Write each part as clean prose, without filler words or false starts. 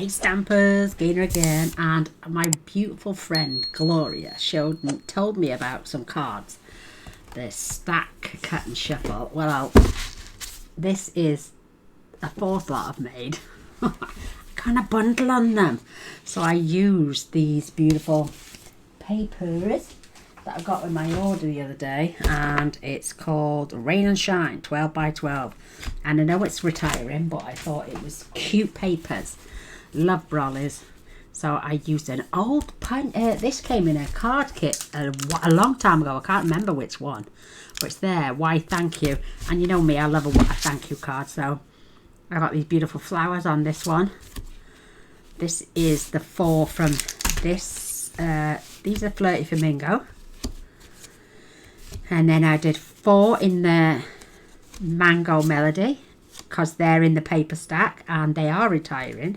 Hey Stampers, Gaynor again, and my beautiful friend Gloria told me about some cards. The stack, cut and shuffle. Well, this is a fourth lot I've made. Kind of bundle on them. So I used these beautiful papers that I got with my order the other day, and it's called Rain and Shine 12 by 12. And I know it's retiring, but I thought it was cute papers. Love brollies. So I used an old this came in a card kit a long time ago. I can't remember which one, but it's there. Why thank you. And you know me, I love a thank you card. So I got these beautiful flowers on this one. This is the 4 from this. These are Flirty Flamingo. And then I did 4 in the Mango Melody, because they're in the paper stack and they are retiring.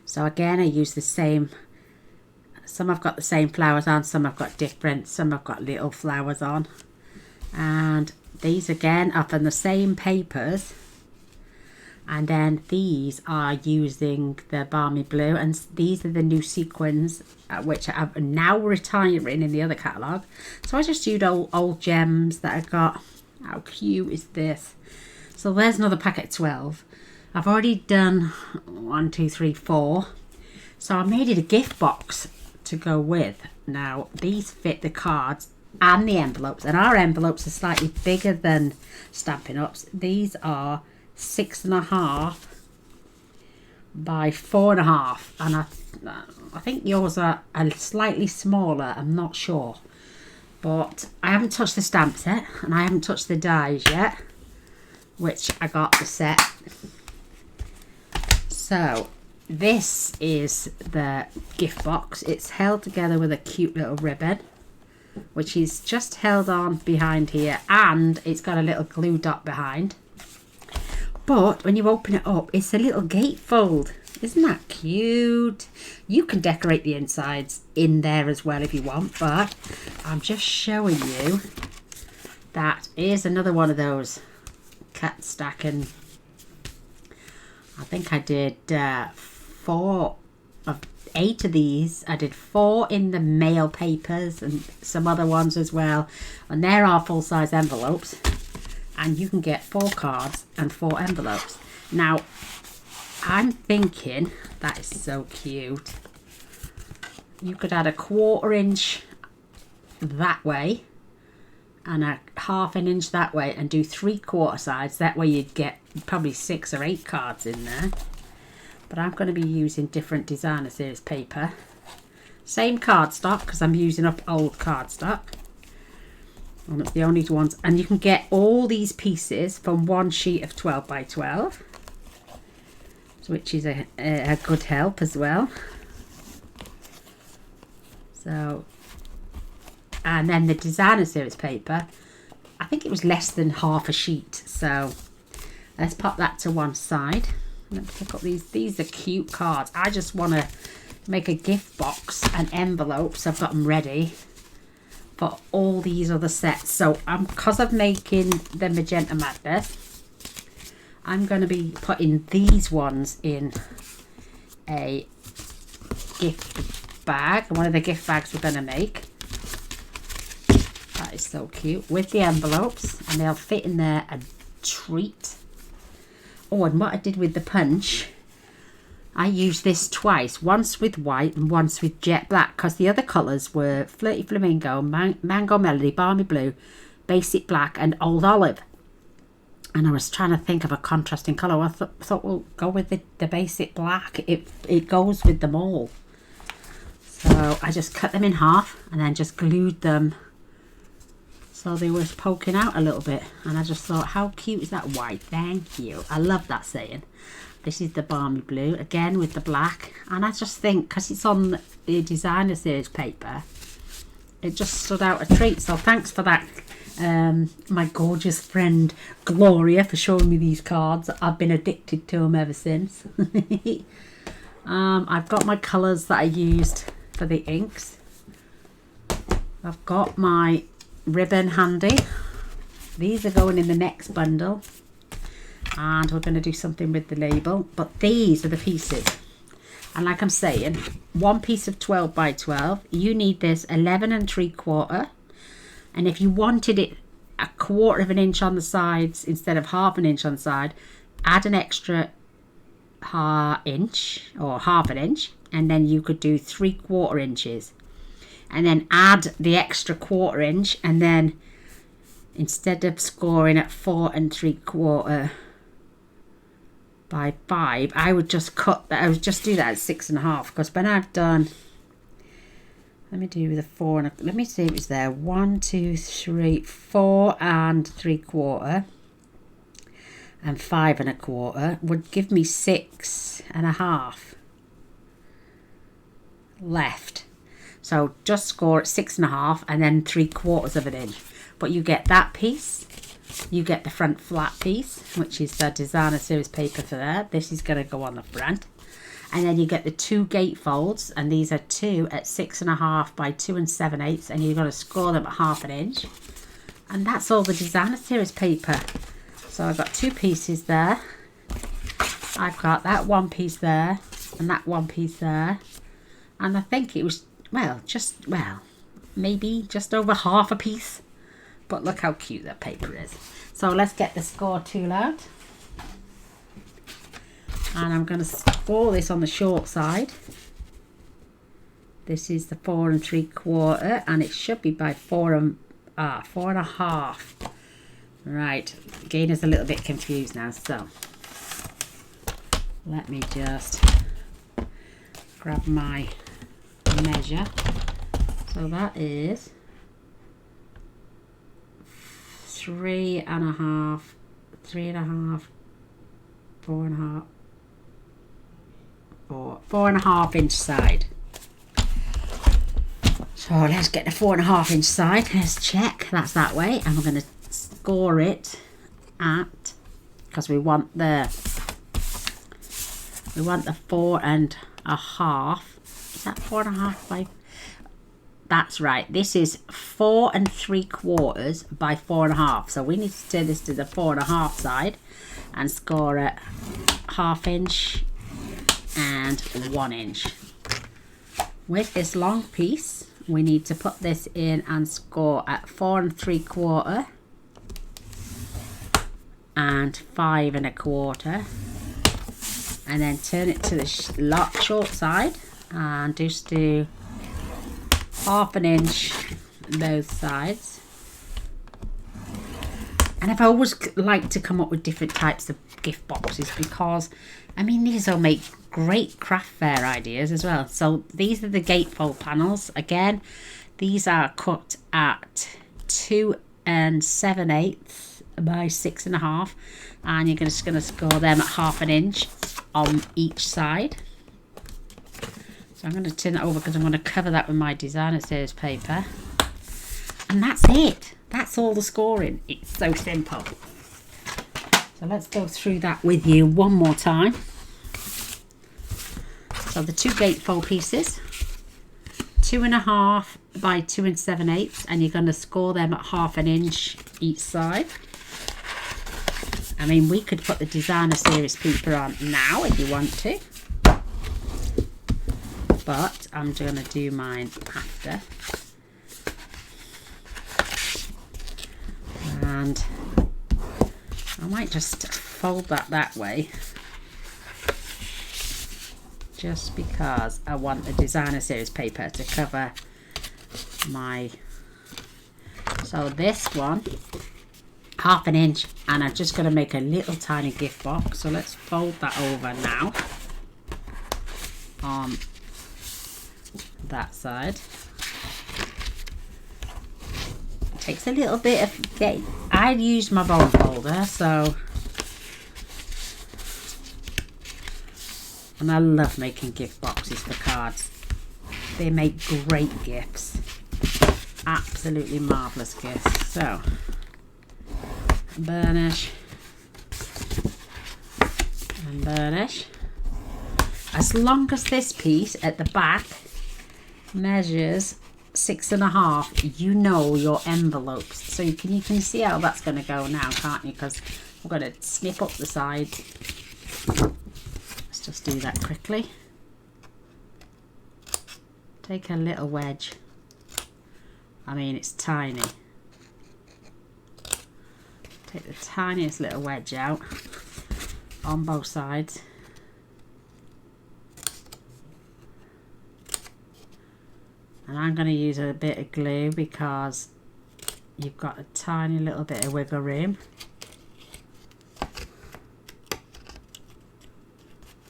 So again, I use the same. Some I've got the same flowers on, some I've got different, some I've got little flowers on. And these again are from the same papers. And then these are using the Balmy Blue, and these are the new sequins, which are now retiring in the other catalogue. So I just used old gems that I got. How cute is this? So there's another packet of 12. I've already done 1, 2, 3, 4. So I made it a gift box to go with. Now these fit the cards and the envelopes, and our envelopes are slightly bigger than Stampin' Up's. These are 6.5 by 4.5, and I think yours are slightly smaller. I'm not sure, but I haven't touched the stamp set and I haven't touched the dies yet, which I got the set. So this is the gift box. It's held together with a cute little ribbon, which is just held on behind here, and it's got a little glue dot behind. But when you open it up, it's a little gatefold. Isn't that cute? You can decorate the insides in there as well if you want, but I'm just showing you that is another one of those cut, stack, and I think I did 4 of 8 of these. I did 4 in the mail papers and some other ones as well, and there are full-size envelopes. And you can get 4 cards and 4 envelopes. Now, I'm thinking, that is so cute. You could add a 1/4 inch that way and a 1/2 inch that way, and do 3/4 sides. That way you'd get probably 6 or 8 cards in there. But I'm going to be using different designer series paper. Same cardstock, because I'm using up old cardstock. And it's the only ones, and you can get all these pieces from one sheet of 12 by 12, which is a good help as well. So, and then the designer series paper, I think it was less than half a sheet, so let's pop that to one side. Let me pick up these are cute cards. I just want to make a gift box and envelopes. I've got them ready for all these other sets. So because I'm making the Magenta Madness, I'm going to be putting these ones in a gift bag, one of the gift bags we're going to make. That is so cute, with the envelopes, and they'll fit in there a treat. Oh, and what I did with the punch, I used this twice, once with white and once with jet black, because the other colours were Flirty Flamingo, Mango Melody, Balmy Blue, Basic Black and Old Olive. And I was trying to think of a contrasting colour. I thought we'll go with the Basic Black. It goes with them all. So I just cut them in half and then just glued them so they were poking out a little bit. And I just thought, how cute is that? Why, thank you. I love that saying. This is the Balmy Blue, again with the black. And I just think, because it's on the designer series paper, it just stood out a treat. So thanks for that, my gorgeous friend Gloria, for showing me these cards. I've been addicted to them ever since. I've got my colours that I used for the inks. I've got my ribbon handy. These are going in the next bundle. And we're going to do something with the label, but these are the pieces. And like I'm saying, one piece of 12 by 12, you need this 11 3/4. And if you wanted it 1/4 of an inch on the sides instead of 1/2 inch on the side, add an extra inch or 1/2 inch, and then you could do 3/4 inches, and then add the extra 1/4 inch, and then instead of scoring at 4 3/4 by 5, I would just cut that. I would just do that at 6 1/2, because when I've done, let me do the 4 and let me see if it's there. 1 2 3 4 3/4 and 5 1/4 would give me 6 1/2 left. So just score at 6 1/2 and then 3/4 of an inch. But you get that piece, you get the front flat piece, which is the designer series paper for there. This is going to go on the front. And then you get the 2 gatefolds, and these are 2 at 6 1/2 by 2 7/8, and you're going to score them at 1/2 inch. And that's all the designer series paper. So I've got 2 pieces there. I've got that one piece there and that one piece there. And I think it was, maybe just over half a piece. But look how cute that paper is. So let's get the score tool out. And I'm going to score this on the short side. This is the 4 3/4, and it should be by 4 1/2. Right, Gaynor's a little bit confused now, so let me just grab my measure. So that is 3 1/2, 3 1/2, 4 1/2, 4 1/2 inch side. So let's get the 4 1/2 inch side. Let's check that's that way, and we're going to score it at, because we want the 4 1/2. Is that 4 1/2 by? That's right. This is 4 3/4 by 4 1/2. So we need to turn this to the 4 1/2 side and score at 1/2 inch and 1 inch. With this long piece, we need to put this in and score at 4 3/4 and 5 1/4, and then turn it to the short side and just do 1/2 inch both sides. And I've always liked to come up with different types of gift boxes, because I mean, these will make great craft fair ideas as well. So these are the gatefold panels. Again, these are cut at 2 7/8 by 6 1/2, and you're just going to score them at 1/2 inch on each side. So I'm going to turn that over, because I'm going to cover that with my designer series paper. And that's it. That's all the scoring. It's so simple. So let's go through that with you one more time. So the 2 gatefold pieces, 2 1/2 by 2 7/8, and you're going to score them at 1/2 inch each side. I mean, we could put the designer series paper on now if you want to, but I'm going to do mine after. And I might just fold that way, just because I want the designer series paper to cover my, so this one 1/2 inch, and I'm just going to make a little tiny gift box. So let's fold that over now on that side. It takes a little bit of I'd use my bone folder, so, and I love making gift boxes for cards. They make great gifts, absolutely marvelous gifts. So burnish and burnish. As long as this piece at the back measures 6 1/2, you know your envelopes. So you can see how that's going to go now, can't you? Because we're going to snip up the sides. Let's just do that quickly. Take a little wedge. I mean, it's tiny. Take the tiniest little wedge out on both sides. And I'm going to use a bit of glue because you've got a tiny little bit of wiggle room.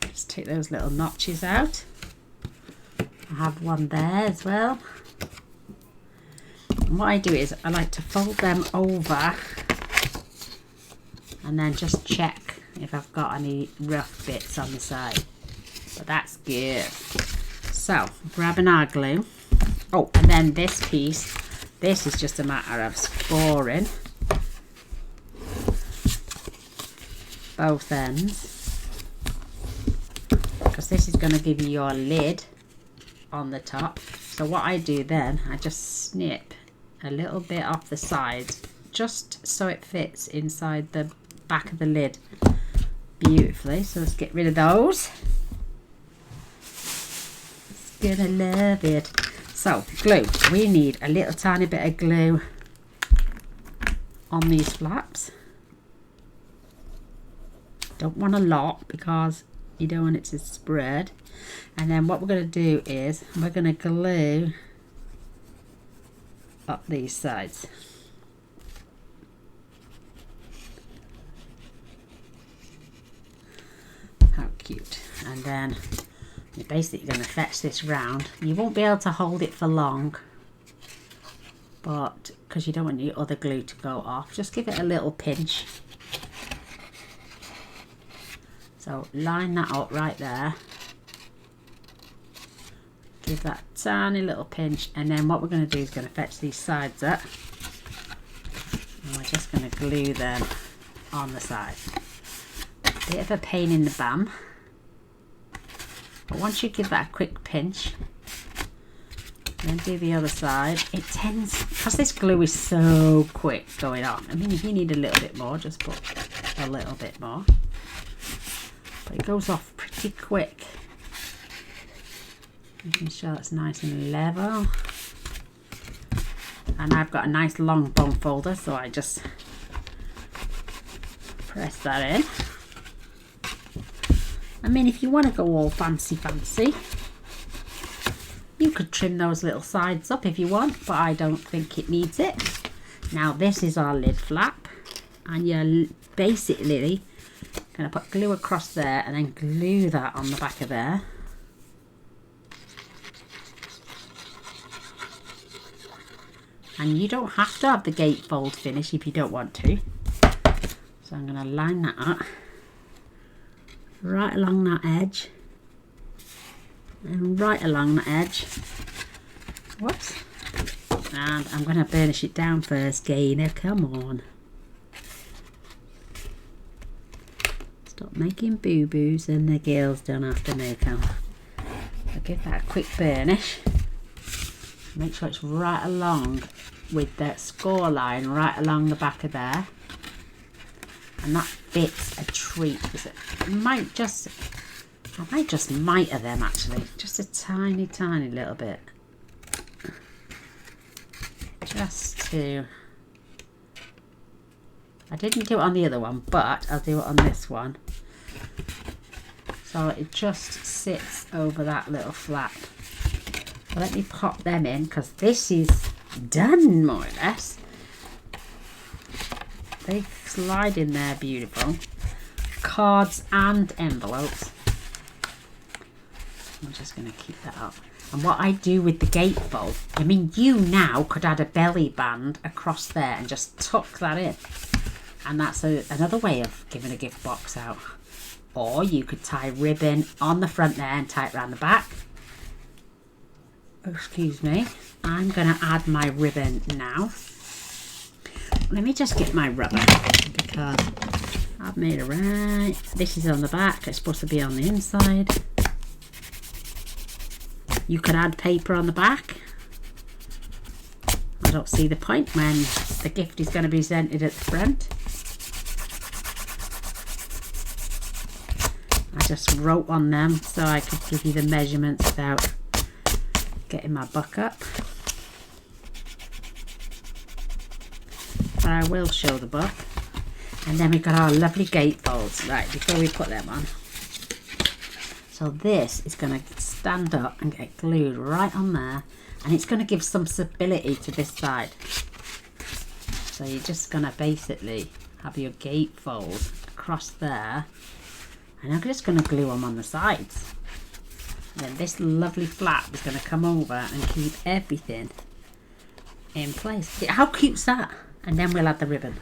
Just take those little notches out. I have one there as well. And what I do is I like to fold them over and then just check if I've got any rough bits on the side. But that's good. So, grabbing our glue. Oh, and then this piece, this is just a matter of scoring both ends, because this is going to give you your lid on the top. So what I do then, I just snip a little bit off the sides just so it fits inside the back of the lid beautifully. So let's get rid of those. It's gonna love it. So glue, we need a little tiny bit of glue on these flaps. Don't want a lot because you don't want it to spread. And then what we're going to do is we're going to glue up these sides. How cute. And then you're basically going to fetch this round. You won't be able to hold it for long, but because you don't want your other glue to go off, just give it a little pinch. So line that up right there. Give that tiny little pinch, and then what we're going to do is going to fetch these sides up, and we're just going to glue them on the side. Bit of a pain in the bum, but once you give that a quick pinch, then do the other side. It tends, because this glue is so quick going on, I mean, if you need a little bit more, just put a little bit more, but it goes off pretty quick. Making sure it's nice and level. And I've got a nice long bone folder, so I just press that in. I mean, if you want to go all fancy, you could trim those little sides up if you want, but I don't think it needs it. Now this is our lid flap, and you're basically going to put glue across there and then glue that on the back of there. And you don't have to have the gatefold finish if you don't want to. So I'm going to line that up right along that edge and right along that edge. Whoops. And I'm going to burnish it down first, Gaynor. Come on. Stop making boo-boos and the girls don't have to make them. So give that a quick burnish. Make sure it's right along with that score line right along the back of there, and that bit's a treat. I might just miter them actually, just a tiny little bit, just to, I didn't do it on the other one, but I'll do it on this one, so it just sits over that little flap. Let me pop them in because this is done more or less. They slide in there beautiful. Cards and envelopes. I'm just going to keep that up. And what I do with the gatefold, I mean, you now could add a belly band across there and just tuck that in. And that's another way of giving a gift box out. Or you could tie ribbon on the front there and tie it around the back. Excuse me, I'm going to add my ribbon now. Let me just get my rubber because I've made it right. This is on the back, it's supposed to be on the inside. You could add paper on the back. I don't see the point when the gift is going to be presented at the front. I just wrote on them so I could give you the measurements without getting my book up. But I will show the book. And then we've got our lovely gatefolds. Right, before we put them on. So this is going to stand up and get glued right on there. And it's going to give some stability to this side. So you're just going to basically have your gatefold across there. And I'm just going to glue them on the sides. And then this lovely flap is going to come over and keep everything in place. How cute's that? And then we'll add the ribbon.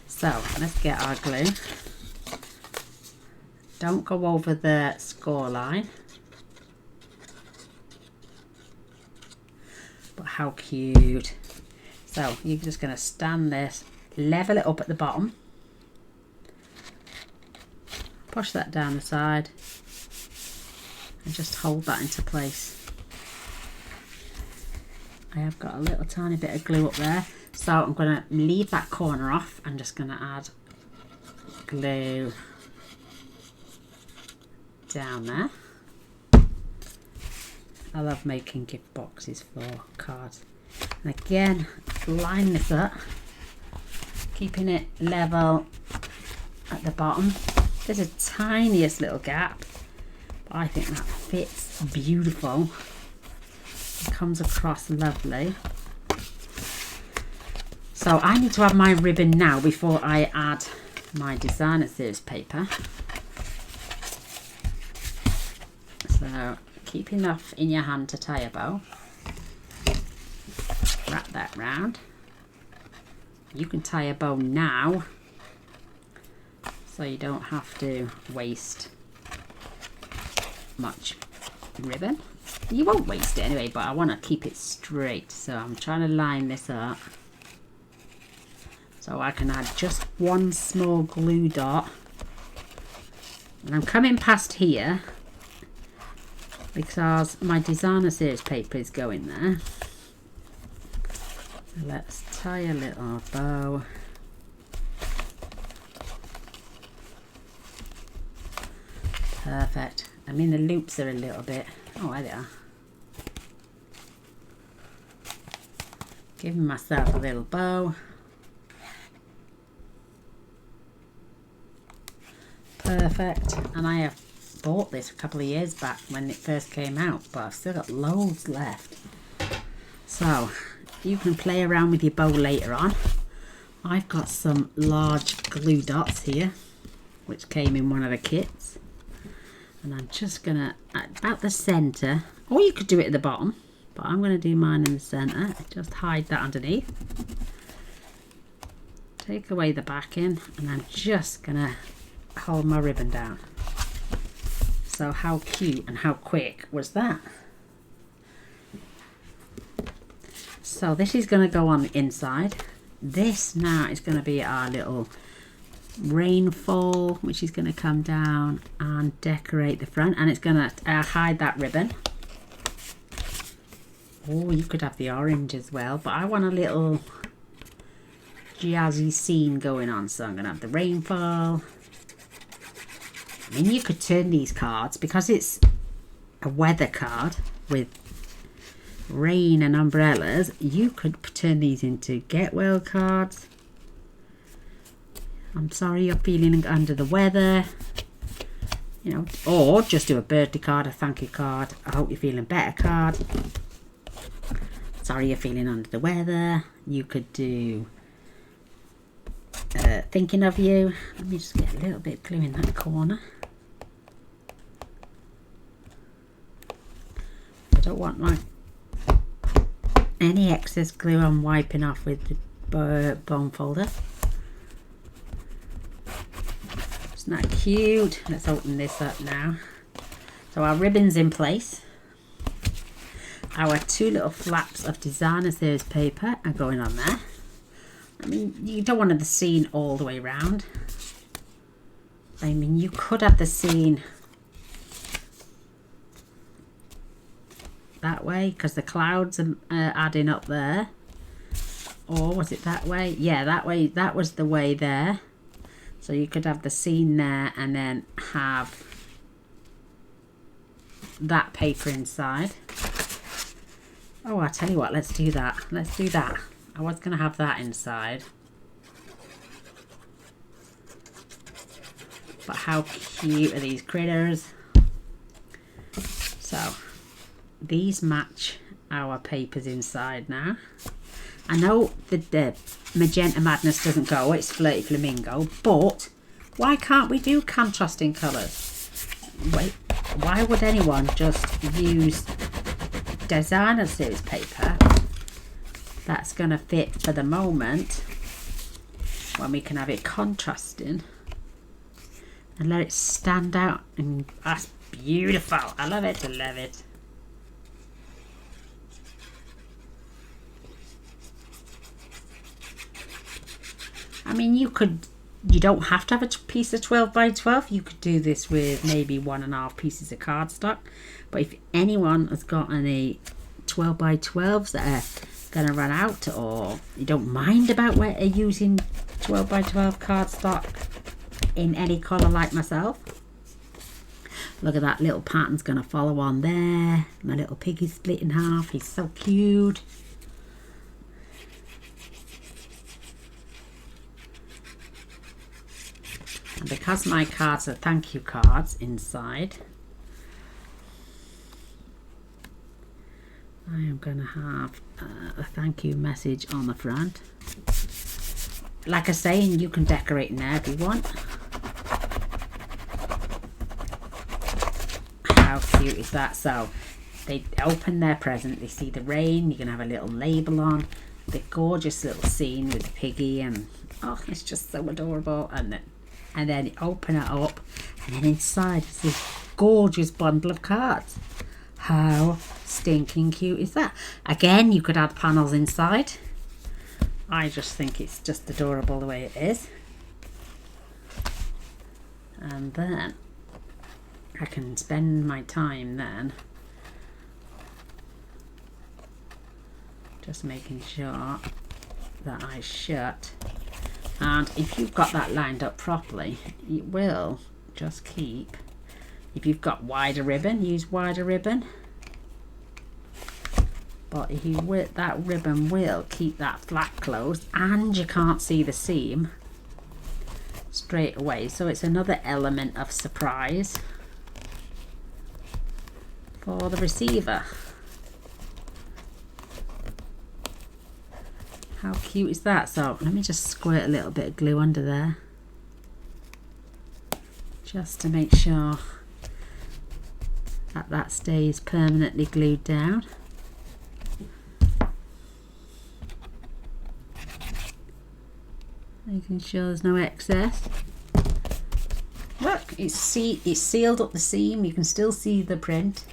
So let's get our glue. Don't go over the score line. But how cute. So you're just going to stand this, level it up at the bottom. Push that down the side. And just hold that into place. I have got a little tiny bit of glue up there. So I'm going to leave that corner off. I'm just going to add glue down there. I love making gift boxes for cards. And again, line this up, keeping it level at the bottom. There's a tiniest little gap, but I think that fits beautiful. It comes across lovely. So I need to have my ribbon now before I add my designer series paper. So keep enough in your hand to tie a bow. Wrap that round. You can tie a bow now, so you don't have to waste much ribbon. You won't waste it anyway, but I want to keep it straight, so I'm trying to line this up so I can add just one small glue dot. And I'm coming past here because my designer series paper is going there. Let's tie a little bow. Perfect. I mean, the loops are a little bit, oh, there they are. Giving myself a little bow. Perfect. And I have bought this a couple of years back when it first came out, but I've still got loads left. So you can play around with your bow later on. I've got some large glue dots here, which came in one of the kits. And I'm just gonna, about the center, or you could do it at the bottom, but I'm gonna do mine in the center. Just hide that underneath. Take away the backing, and I'm just gonna hold my ribbon down. So how cute and how quick was that? So this is going to go on the inside. This now is going to be our little rainfall, which is going to come down and decorate the front, and it's going to hide that ribbon. Oh, you could have the orange as well, but I want a little jazzy scene going on, so I'm going to have the rainfall. I mean, you could turn these cards, because it's a weather card with rain and umbrellas, you could turn these into get well cards. I'm sorry you're feeling under the weather, you know, or just do a birthday card, a thank you card, I hope you're feeling better card. Sorry you're feeling under the weather. You could do thinking of you. Let me just get a little bit of glue in that corner. I don't want my any excess glue I'm wiping off with the bone folder. Isn't that cute? Let's open this up now. So our ribbon's in place. Our two little flaps of designer series paper are going on there. I mean, you don't want the scene all the way around. I mean, you could have the scene that way because the clouds are adding up there. Or was it that way? Yeah, that way. That was the way there. So you could have the scene there and then have that paper inside. Oh, I tell you what, let's do that. Let's do that. I was going to have that inside. But how cute are these critters? So, these match our papers inside now. I know the Magenta Madness doesn't go, it's Flirty Flamingo, but why can't we do contrasting colours? Wait, why would anyone just use designer series paper that's going to fit for the moment when we can have it contrasting and let it stand out? And that's beautiful. I love it. I love it. I mean, you don't have to have a piece of 12 by 12. You could do this with maybe 1.5 pieces of cardstock. But if anyone has got any 12 by 12s that are going to run out, or you don't mind about using 12 by 12 cardstock in any colour like myself, look at that little pattern's going to follow on there. My little piggy's split in half. He's so cute. And because my cards are thank you cards inside, I am going to have a thank you message on the front. Like I say, and you can decorate in there if you want. How cute is that? So they open their present, they see the rain, you can have a little label on, the gorgeous little scene with the piggy, and oh, it's just so adorable. And then open it up, and then inside is this gorgeous bundle of cards. How stinking cute is that? Again, you could add panels inside. I just think it's just adorable the way it is. And then I can spend my time then just making sure that I shut. And if you've got that lined up properly, it will just keep. If you've got wider ribbon, use wider ribbon. But if you will, that ribbon will keep that flap closed, and you can't see the seam straight away. So it's another element of surprise for the receiver. How cute is that? So let me just squirt a little bit of glue under there, just to make sure that that stays permanently glued down. Making sure there's no excess. Look, it's sealed up the seam. You can still see the print.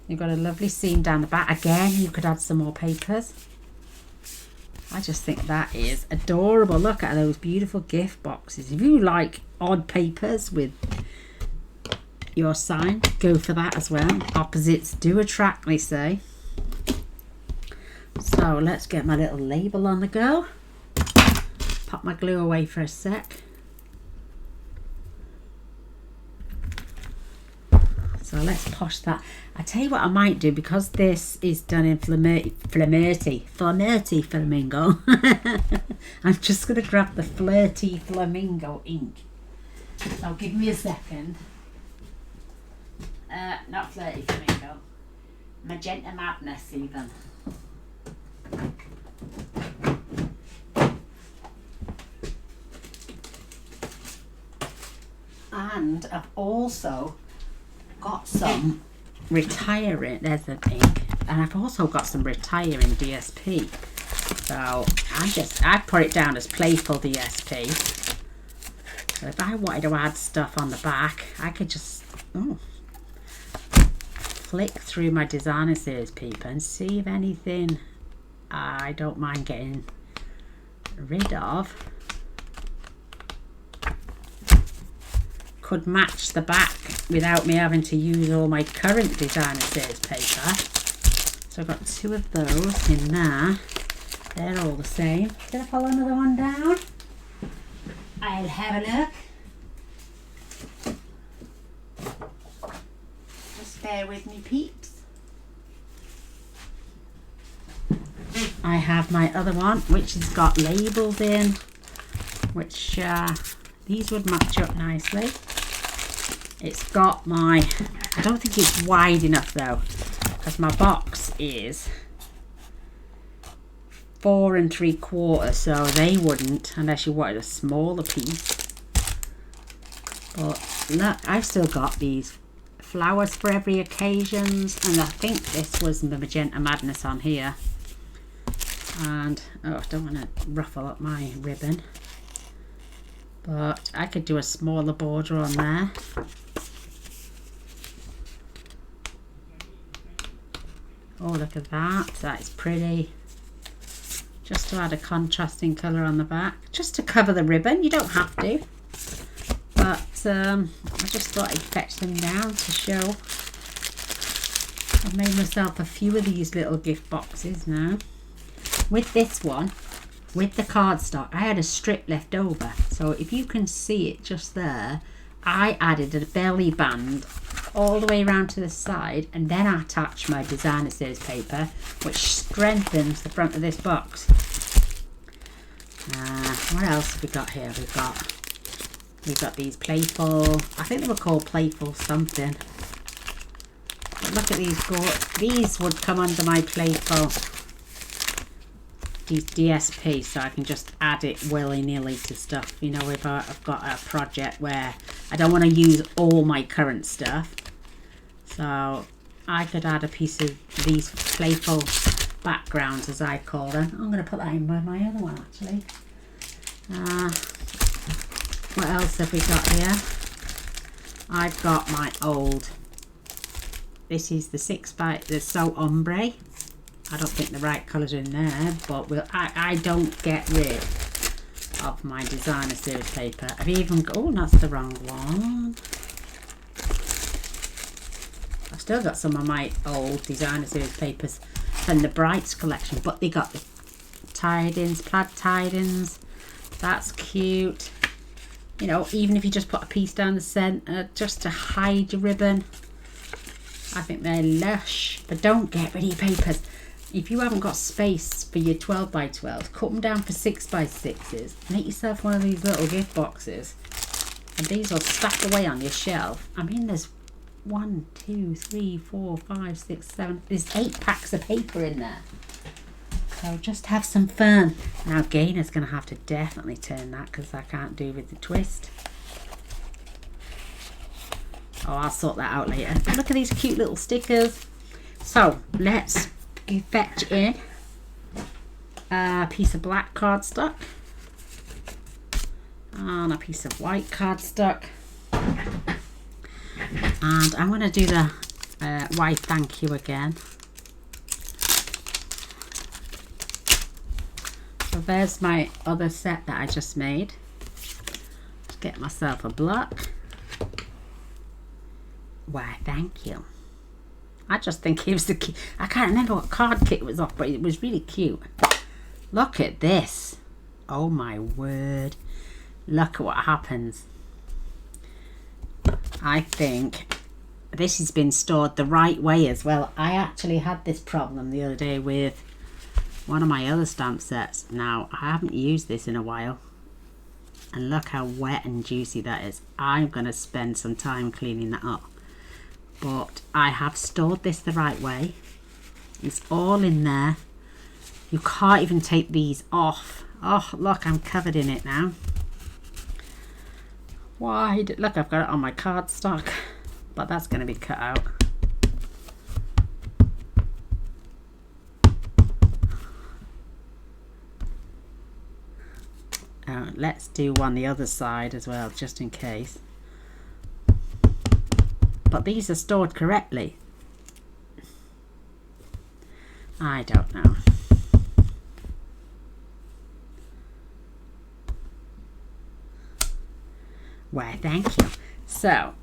You've got a lovely seam down the back. Again, you could add some more papers. I just think that is adorable. Look at those beautiful gift boxes. If you like odd papers with your sign, go for that as well. Opposites do attract, they say. So let's get my little label on the go. Pop my glue away for a sec. So let's posh that. I tell you what I might do, because this is done in Flirty Flamingo. I'm just going to grab the Flirty Flamingo ink. So give me a second. Not Flirty Flamingo. Magenta Madness even. And I've also got some retiring, there's the ink, and I've also got some retiring DSP. So I put it down as playful DSP. So if I wanted to add stuff on the back, I could just flick through my designer series paper and see if anything I don't mind getting rid of could match the back without me having to use all my current designer series paper. So I've got 2 of those in there. They're all the same. Did I pull another one down? I'll have a look. Just bear with me, peeps. I have my other one, which has got labels in, which these would match up nicely. It's got my, I don't think it's wide enough though, because my box is 4 3/4, so they wouldn't unless you wanted a smaller piece. But look, I've still got these flowers for every occasions, and I think this was the Magenta Madness on here. And oh, I don't want to ruffle up my ribbon, but I could do a smaller border on there. Oh, look at that, that is pretty. Just to add a contrasting colour on the back, just to cover the ribbon. You don't have to, but I just thought I'd fetch them down to show. I've made myself a few of these little gift boxes now. With this one, with the cardstock, I had a strip left over, so if you can see it just there, I added a belly band all the way around to the side, and then I attached my designer series paper, which strengthens the front of this box. What else have we got here? We've got these playful, I think they were called playful something. But look at these, these would come under my playful DSP, so I can just add it willy-nilly to stuff. You know, if I've got a project where I don't want to use all my current stuff, so I could add a piece of these playful backgrounds, as I call them. I'm going to put that in by my other one actually. What else have we got here? I've got my old, this is the 6x, the So Ombre. I don't think the right colours are in there, but I don't get rid of my designer series paper. I've even got, oh, that's the wrong one. I've still got some of my old designer series papers from the Brights collection, but they got the tie-ins, plaid tie-ins. That's cute. You know, even if you just put a piece down the centre just to hide your ribbon. I think they're lush, but don't get rid of your papers. If you haven't got space for your 12x12, cut them down for 6x6s. Make yourself one of these little gift boxes, and these will stack away on your shelf. I mean, there's 1, 2, 3, 4, 5, 6, 7. There's 8 packs of paper in there. So just have some fun. Now Gaynor's going to have to definitely turn that because I can't do with the twist. Oh, I'll sort that out later. Look at these cute little stickers. So let's fetch in a piece of black cardstock and a piece of white cardstock, and I'm going to do the why thank you again. So there's my other set that I just made. Just get myself a block. Why thank you. I just think it was the cute. I can't remember what card kit it was off, but it was really cute. Look at this. Oh my word. Look at what happens. I think this has been stored the right way as well. I actually had this problem the other day with one of my other stamp sets. Now, I haven't used this in a while. And look how wet and juicy that is. I'm going to spend some time cleaning that up. But I have stored this the right way. It's all in there. You can't even take these off. Oh, look, I'm covered in it now. Why? Look, I've got it on my cardstock, but that's going to be cut out. Let's do one the other side as well, just in case. But these are stored correctly. I don't know. Why, thank you. So,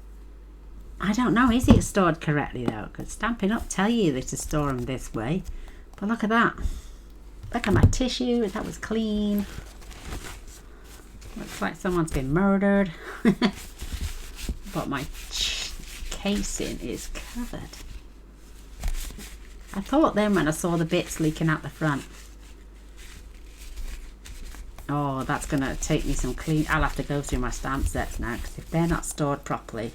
I don't know, is it stored correctly though? Because Stampin' Up tell you that to store them this way. But look at that. Look at my tissue, that was clean. Looks like someone's been murdered. But my casing is covered. I thought then when I saw the bits leaking out the front. Oh, that's going to take me some clean. I'll have to go through my stamp sets now, because if they're not stored properly,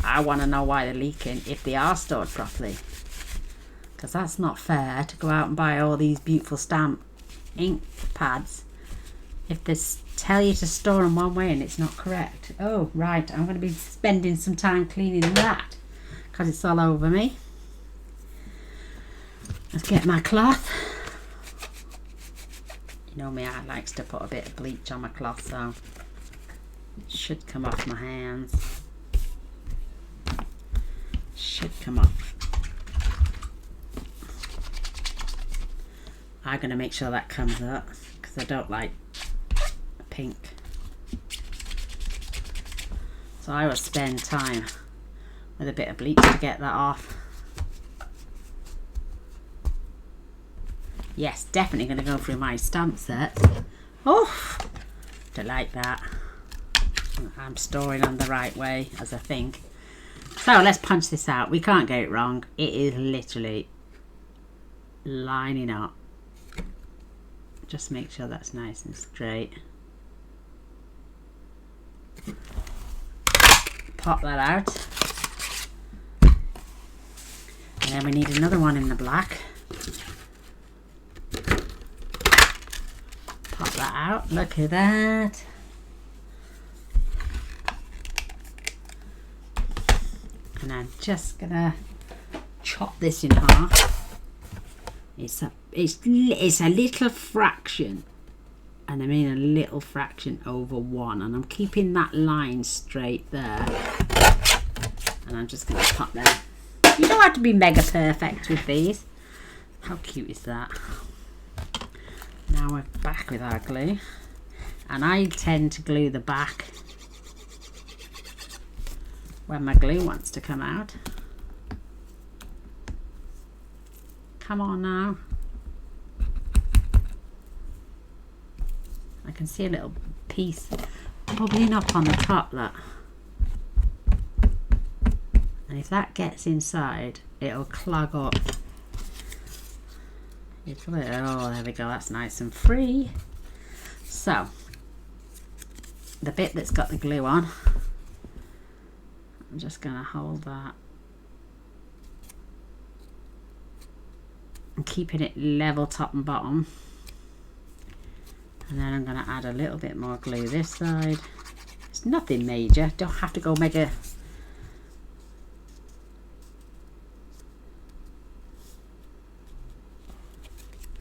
I want to know why they're leaking if they are stored properly. Because that's not fair to go out and buy all these beautiful stamp ink pads if they tell you to store them one way and it's not correct. Oh, right. I'm going to be spending some time cleaning that because it's all over me. Let's get my cloth. You know me, I likes to put a bit of bleach on my cloth, so it should come off my hands. Should come off. I'm going to make sure that comes up because I don't like pink. So I will spend time with a bit of bleach to get that off. Yes, definitely going to go through my stamp set. Oh, don't like that. I'm storing them the right way, as I think. So let's punch this out. We can't get it wrong. It is literally lining up. Just make sure that's nice and straight. Pop that out. And then we need another one in the black. Pop that out. Look at that. And I'm just gonna chop this in half. It's a little fraction, and I mean a little fraction over 1, and I'm keeping that line straight there. And I'm just gonna pop them. You don't have to be mega perfect with these. How cute is that? Now we're back with our glue, and I tend to glue the back when my glue wants to come out. Come on now. I can see a little piece bubbling up on the top, look. And if that gets inside, it'll clog up. Oh, there we go, that's nice and free. So, the bit that's got the glue on, I'm just going to hold that. And keeping it level top and bottom. And then I'm going to add a little bit more glue this side. It's nothing major, don't have to go mega.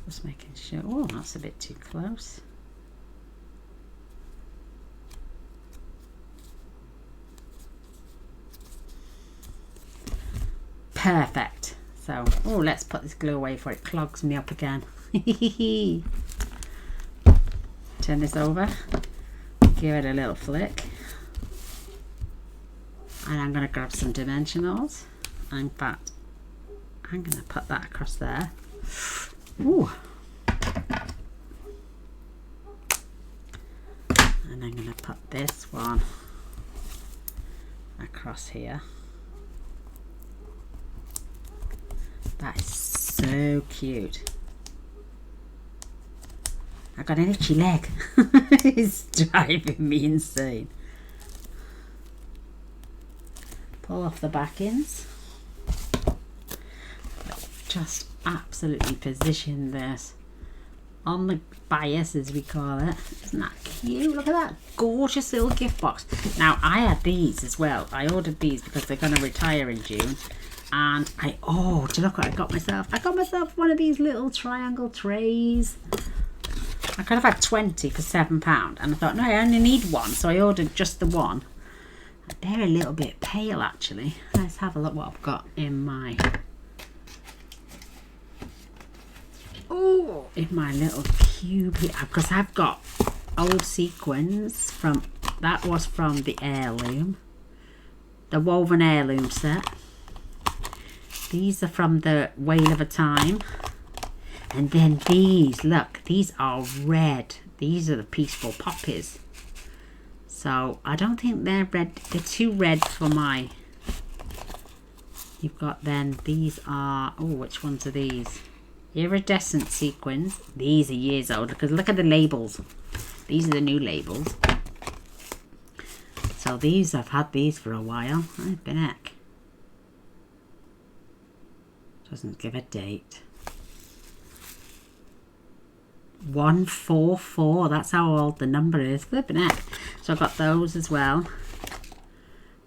Just making sure. Oh, that's a bit too close. Perfect. So, oh, let's put this glue away before it clogs me up again. Turn this over, give it a little flick, and I'm going to grab some dimensionals. In fact, I'm going to put that across there. Ooh. And I'm going to put this one across here. That is so cute. I got an itchy leg. It's driving me insane. Pull off the backings. Just absolutely position this on the bias, as we call it. Isn't that cute? Look at that gorgeous little gift box. Now I had these as well. I ordered these because they're going to retire in June. And do you look what I got myself? I got myself one of these little triangle trays. I could have had 20 for £7, and I thought, no, I only need one, so I ordered just the one. They're a little bit pale, actually. Let's have a look what I've got in my little cube here, because I've got old sequins that was from the heirloom, the woven heirloom set. These are from the Whale of a Time. And then these, look, these are red. These are the Peaceful Poppies. So I don't think they're red. They're too red for my You've got then, these are, oh, which ones are these? Iridescent sequins. These are years old because look at the labels. These are the new labels. So these, I've had these for a while. I've been heck. Doesn't give a date. 144, that's how old the number is. Flipping heck. So I've got those as well.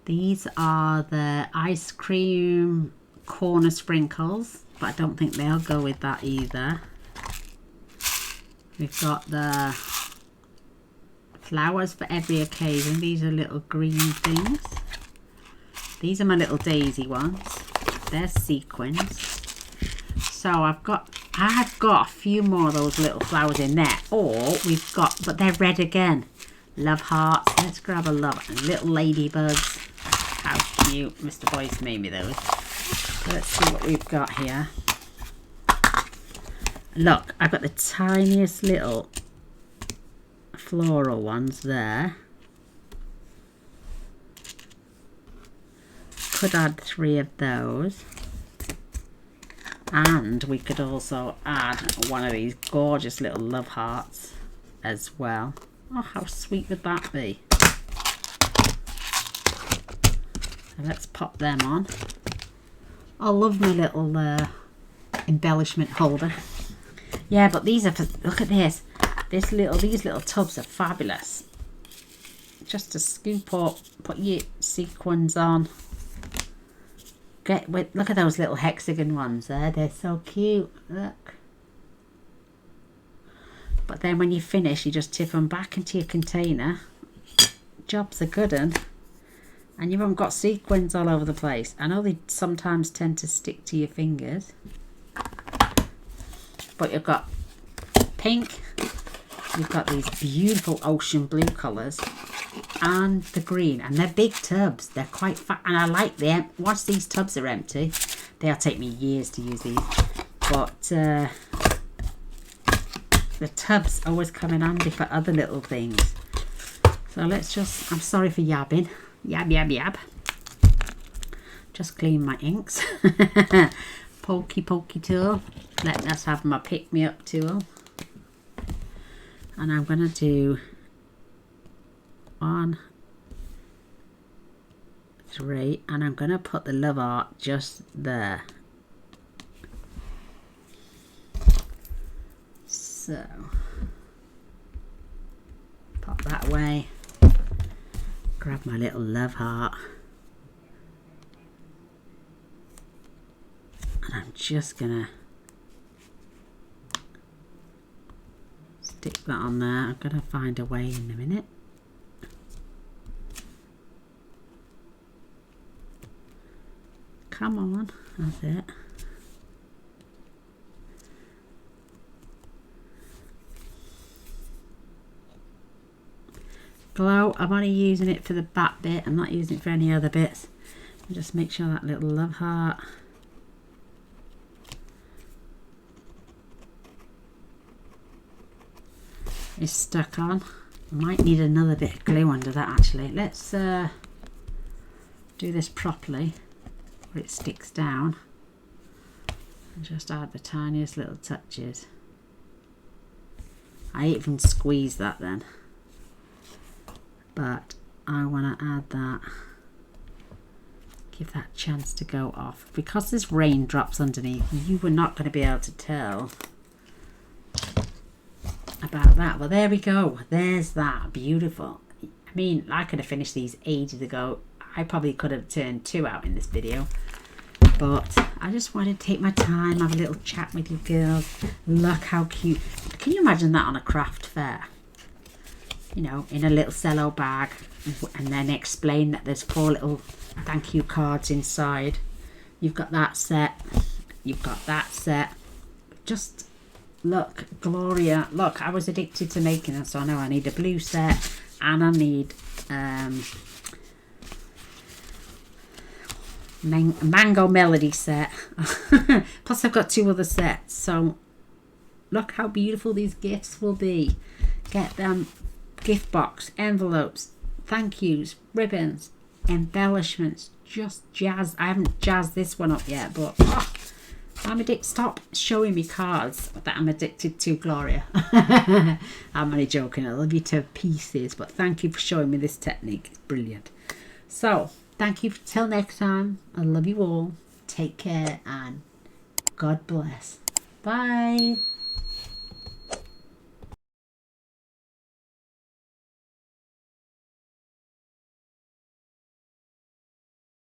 These are the ice cream corner sprinkles, but I don't think they'll go with that either. We've got the flowers for every occasion. These are little green things. These are my little daisy ones. They're sequins. So I've got a few more of those little flowers in there. Or we've got, but they're red again. Love hearts. Let's grab a love. Little ladybugs. How cute. Mr. Boyce made me those. So let's see what we've got here. Look, I've got the tiniest little floral ones there. Could add 3 of those. And we could also add one of these gorgeous little love hearts as well. Oh, how sweet would that be? So let's pop them on. I love my little embellishment holder. Yeah, but these are for, look at this. These little tubs are fabulous. Just to scoop up, put your sequins on. Look at those little hexagon ones there. They're so cute. Look. But then when you finish, you just tip them back into your container. Job's a good one. And you haven't got sequins all over the place. I know they sometimes tend to stick to your fingers. But you've got pink. You've got these beautiful ocean blue colours. And the green. And they're big tubs. They're quite fat. And I like them. Once these tubs are empty, they'll take me years to use these. But the tubs always come in handy for other little things. So let's just, I'm sorry for yabbing. Yab, yab, yab. Just clean my inks. Pokey, pokey tool. Let us have my pick-me-up tool. And I'm going to do 1, 3, and I'm going to put the love art just there. So, pop that away. Grab my little love heart. And I'm just going to stick that on there. I'm going to find a way in a minute. Come on, that's it. Glow, I'm only using it for the back bit. I'm not using it for any other bits. And just make sure that little love heart is stuck on. Might need another bit of glue under that actually. Let's do this properly where it sticks down. And just add the tiniest little touches. I even squeeze that then. But I want to add that. Give that a chance to go off. Because there's raindrops underneath, you were not going to be able to tell about that. Well, there we go. There's that. Beautiful. I mean, I could have finished these ages ago. I probably could have turned 2 out in this video. But I just wanted to take my time, have a little chat with you girls. Look how cute. Can you imagine that on a craft fair? You know, in a little cello bag, and then explain that there's 4 little thank you cards inside. You've got that set. You've got that set. Just look, Gloria. Look, I was addicted to making them, so I know I need a blue set, and I need Mango Melody set. Plus I've got 2 other sets. So look how beautiful these gifts will be. Get them. Gift box, envelopes, thank yous, ribbons, embellishments, just jazzed. I haven't jazzed this one up yet, but oh, I'm addicted. Stop showing me cards that I'm addicted to, Gloria. I'm only joking. I love you to pieces, but thank you for showing me this technique. It's brilliant. So thank you. Till next time. I love you all. Take care and God bless. Bye.